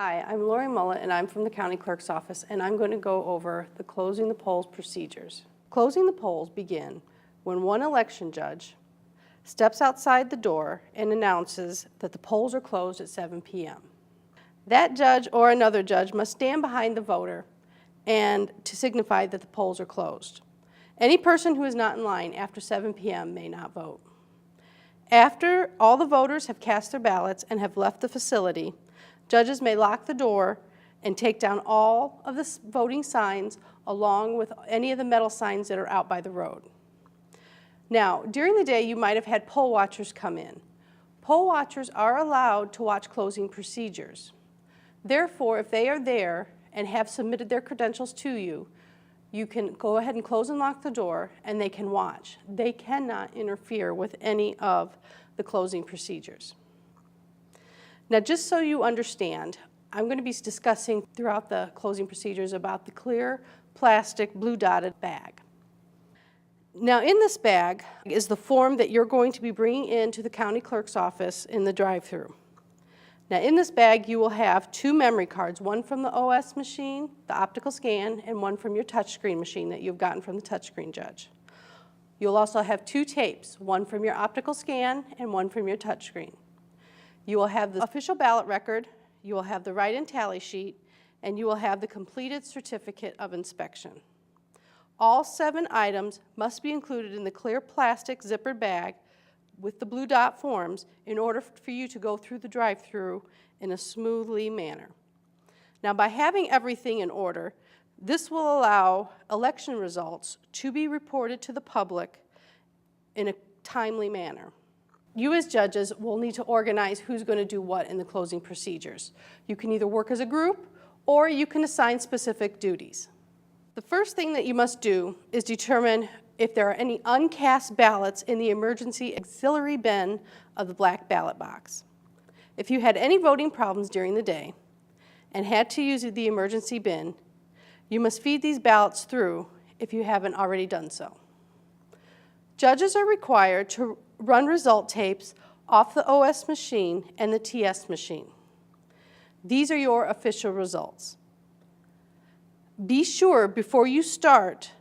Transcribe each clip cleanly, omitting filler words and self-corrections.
Hi, I'm Lori Mullet and I'm from the County Clerk's Office, and I'm going to go over the closing the polls procedures. Closing the polls begin when one election judge steps outside the door and announces that the polls are closed at 7 p.m. That judge or another judge must stand behind the voter and to signify that the polls are closed. Any person who is not in line after 7 p.m. may not vote. After all the voters have cast their ballots and have left the facility, judges may lock the door and take down all of the voting signs along with any of the metal signs that are out by the road. Now, during the day, you might have had poll watchers come in. Poll watchers are allowed to watch closing procedures. Therefore, if they are there and have submitted their credentials to you, you can go ahead and close and lock the door and they can watch. They cannot interfere with any of the closing procedures. Now, just so you understand, I'm going to be discussing throughout the closing procedures about the clear plastic blue dotted bag. Now, in this bag is the form that you're going to be bringing into the county clerk's office in the drive-thru. Now, in this bag, you will have 2 memory cards, one from the OS machine, the optical scan, and one from your touchscreen machine that you've gotten from the touchscreen judge. You'll also have 2 tapes, one from your optical scan and one from your touchscreen. You will have the official ballot record, you will have the write-in tally sheet, and you will have the completed certificate of inspection. All 7 items must be included in the clear plastic zippered bag with the blue dot forms in order for you to go through the drive-thru in a smoothly manner. Now, by having everything in order, this will allow election results to be reported to the public in a timely manner. You as judges will need to organize who's going to do what in the closing procedures. You can either work as a group or you can assign specific duties. The first thing that you must do is determine if there are any uncast ballots in the emergency auxiliary bin of the black ballot box. If you had any voting problems during the day and had to use the emergency bin, you must feed these ballots through if you haven't already done so. Judges are required to run result tapes off the OS machine and the TS machine. These are your official results. Be sure before you start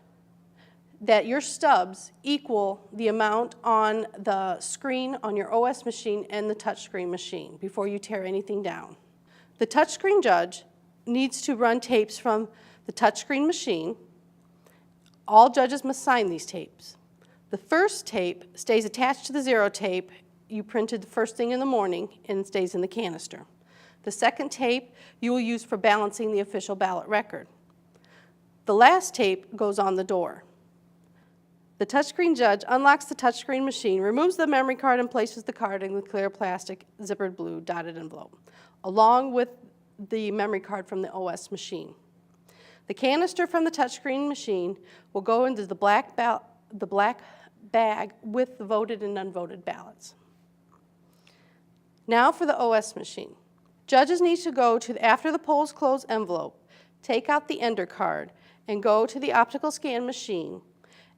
that your stubs equal the amount on the screen on your OS machine and the touchscreen machine before you tear anything down. The touchscreen judge needs to run tapes from the touchscreen machine. All judges must sign these tapes. The first tape stays attached to the 0 tape you printed the first thing in the morning and stays in the canister. The second tape you will use for balancing the official ballot record. The last tape goes on the door. The touchscreen judge unlocks the touchscreen machine, removes the memory card, and places the card in the clear plastic zippered blue dotted envelope, along with the memory card from the OS machine. The canister from the touchscreen machine will go into the black bag with the voted and unvoted ballots. Now for the OS machine. Judges need to go to the after the polls close envelope, take out the ender card, and go to the optical scan machine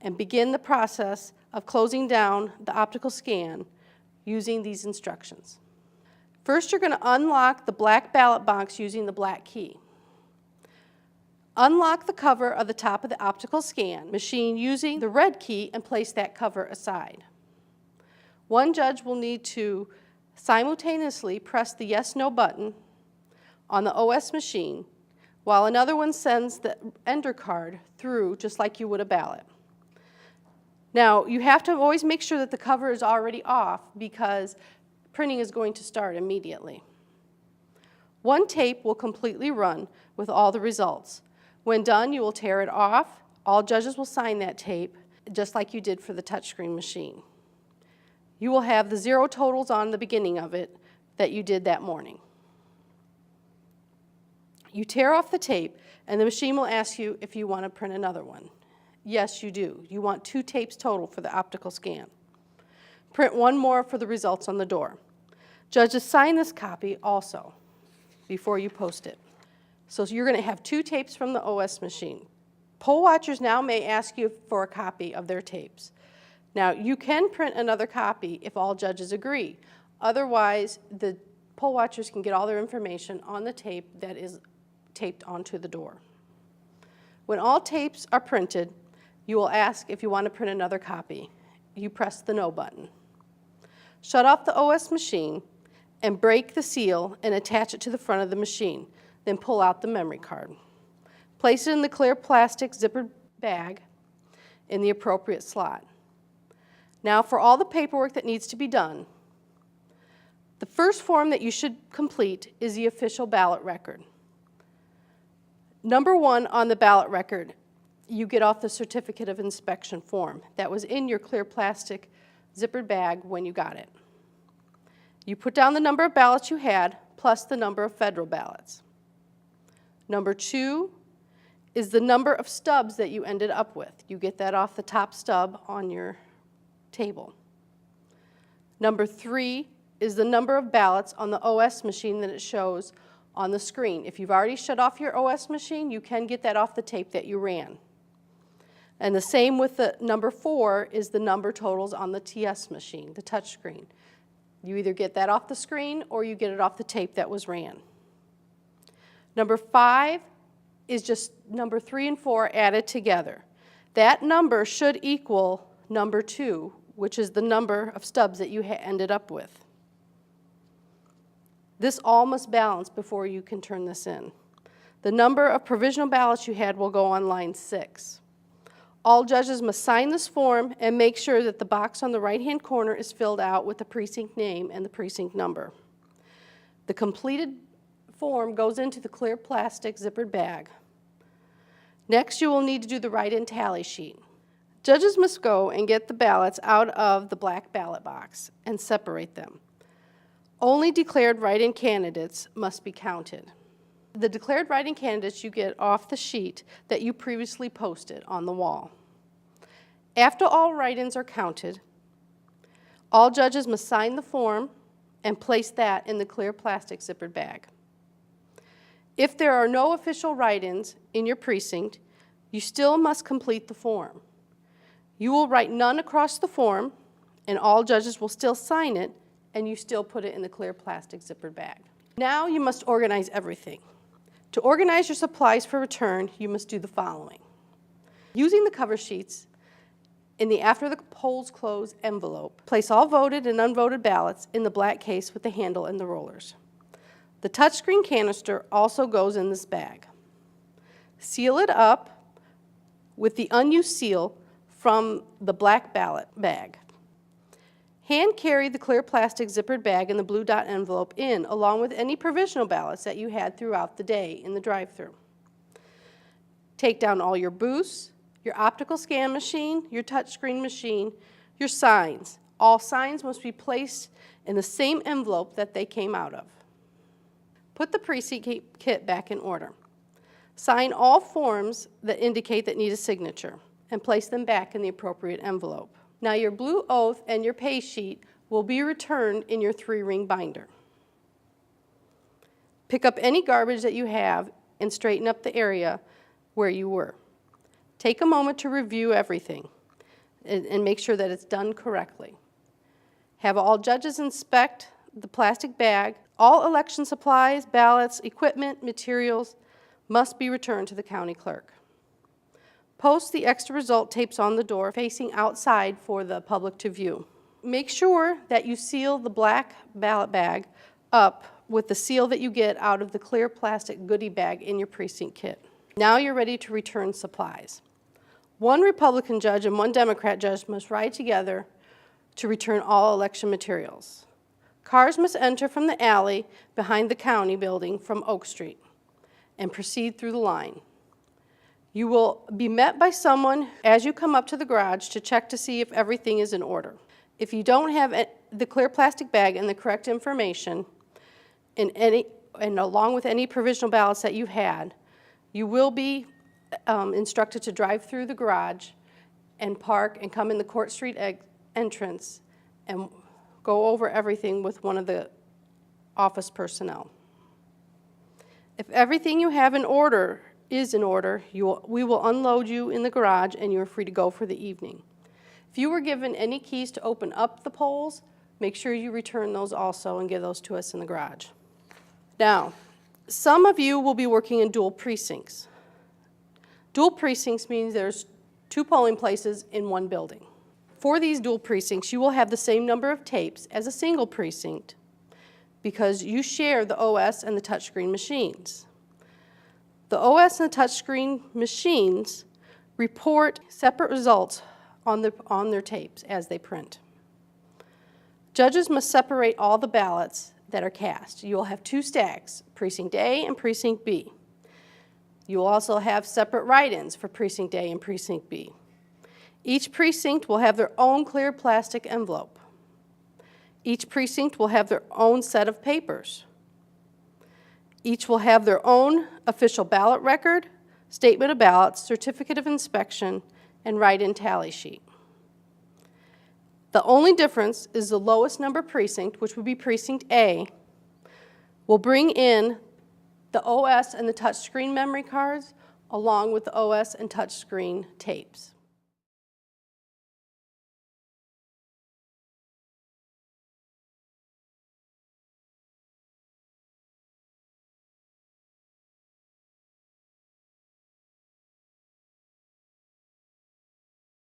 and begin the process of closing down the optical scan using these instructions. First, you're going to unlock the black ballot box using the black key. Unlock the cover of the top of the optical scan machine using the red key and place that cover aside. One judge will need to simultaneously press the yes/no button on the OS machine while another one sends the ender card through just like you would a ballot. Now, you have to always make sure that the cover is already off because printing is going to start immediately. One tape will completely run with all the results. When done, you will tear it off. All judges will sign that tape just like you did for the touchscreen machine. You will have the 0 totals on the beginning of it that you did that morning. You tear off the tape, and the machine will ask you if you want to print another one. Yes, you do. You want 2 tapes total for the optical scan. Print 1 more for the results on the door. Judges sign this copy also before you post it. So you're going to have 2 tapes from the OS machine. Poll watchers now may ask you for a copy of their tapes. Now, you can print another copy if all judges agree. Otherwise, the poll watchers can get all their information on the tape that is taped onto the door. When all tapes are printed, you will ask if you want to print another copy. You press the No button. Shut off the OS machine and break the seal and attach it to the front of the machine. Then pull out the memory card. Place it in the clear plastic zippered bag in the appropriate slot. Now for all the paperwork that needs to be done, the first form that you should complete is the official ballot record. Number 1 on the ballot record, you get off the certificate of inspection form that was in your clear plastic zippered bag when you got it. You put down the number of ballots you had plus the number of federal ballots. Number 2 is the number of stubs that you ended up with. You get that off the top stub on your table. Number 3 is the number of ballots on the OS machine that it shows on the screen. If you've already shut off your OS machine, you can get that off the tape that you ran. And the same with the number 4 is the number totals on the TS machine, the touch screen. You either get that off the screen or you get it off the tape that was ran. Number 5 is just number 3 and 4 added together. That number should equal number 2, which is the number of stubs that you ended up with. This all must balance before you can turn this in. The number of provisional ballots you had will go on line 6. All judges must sign this form and make sure that the box on the right-hand corner is filled out with the precinct name and the precinct number. The completed form goes into the clear plastic zippered bag. Next, you will need to do the write-in tally sheet. Judges must go and get the ballots out of the black ballot box and separate them. Only declared write-in candidates must be counted. The declared write-in candidates you get off the sheet that you previously posted on the wall. After all write-ins are counted, all judges must sign the form and place that in the clear plastic zippered bag. If there are no official write-ins in your precinct, you still must complete the form. You will write none across the form, and all judges will still sign it, and you still put it in the clear plastic zippered bag. Now you must organize everything. To organize your supplies for return, you must do the following. Using the cover sheets in the after the polls close envelope, place all voted and unvoted ballots in the black case with the handle and the rollers. The touchscreen canister also goes in this bag. Seal it up with the unused seal from the black ballot bag. Hand carry the clear plastic zippered bag and the blue dot envelope in, along with any provisional ballots that you had throughout the day in the drive-thru. Take down all your booths, your optical scan machine, your touchscreen machine, your signs. All signs must be placed in the same envelope that they came out of. Put the precinct kit back in order. Sign all forms that indicate that need a signature and place them back in the appropriate envelope. Now your blue oath and your pay sheet will be returned in your 3-ring binder. Pick up any garbage that you have and straighten up the area where you were. Take a moment to review everything and make sure that it's done correctly. Have all judges inspect the plastic bag. All election supplies, ballots, equipment, materials must be returned to the county clerk. Post the extra result tapes on the door facing outside for the public to view. Make sure that you seal the black ballot bag up with the seal that you get out of the clear plastic goodie bag in your precinct kit. Now you're ready to return supplies. 1 Republican judge and 1 Democrat judge must ride together to return all election materials. Cars must enter from the alley behind the county building from Oak Street and proceed through the line. You will be met by someone as you come up to the garage to check to see if everything is in order. If you don't have the clear plastic bag and the correct information, and along with any provisional ballots that you've had, you will be instructed to drive through the garage and park and come in the Court Street entrance and go over everything with one of the office personnel. If everything you have is in order, we will unload you in the garage and you are free to go for the evening. If you were given any keys to open up the polls, make sure you return those also and give those to us in the garage. Now, some of you will be working in dual precincts. Dual precincts means there's 2 polling places in one building. For these dual precincts, you will have the same number of tapes as a single precinct because you share the OS and the touchscreen machines. The OS and the touchscreen machines report separate results on their tapes as they print. Judges must separate all the ballots that are cast. You will have 2 stacks, Precinct A and Precinct B. You will also have separate write-ins for Precinct A and Precinct B. Each precinct will have their own clear plastic envelope. Each precinct will have their own set of papers. Each will have their own official ballot record, statement of ballots, certificate of inspection, and write-in tally sheet. The only difference is the lowest number precinct, which would be Precinct A, will bring in the OS and the touchscreen memory cards along with the OS and touchscreen tapes.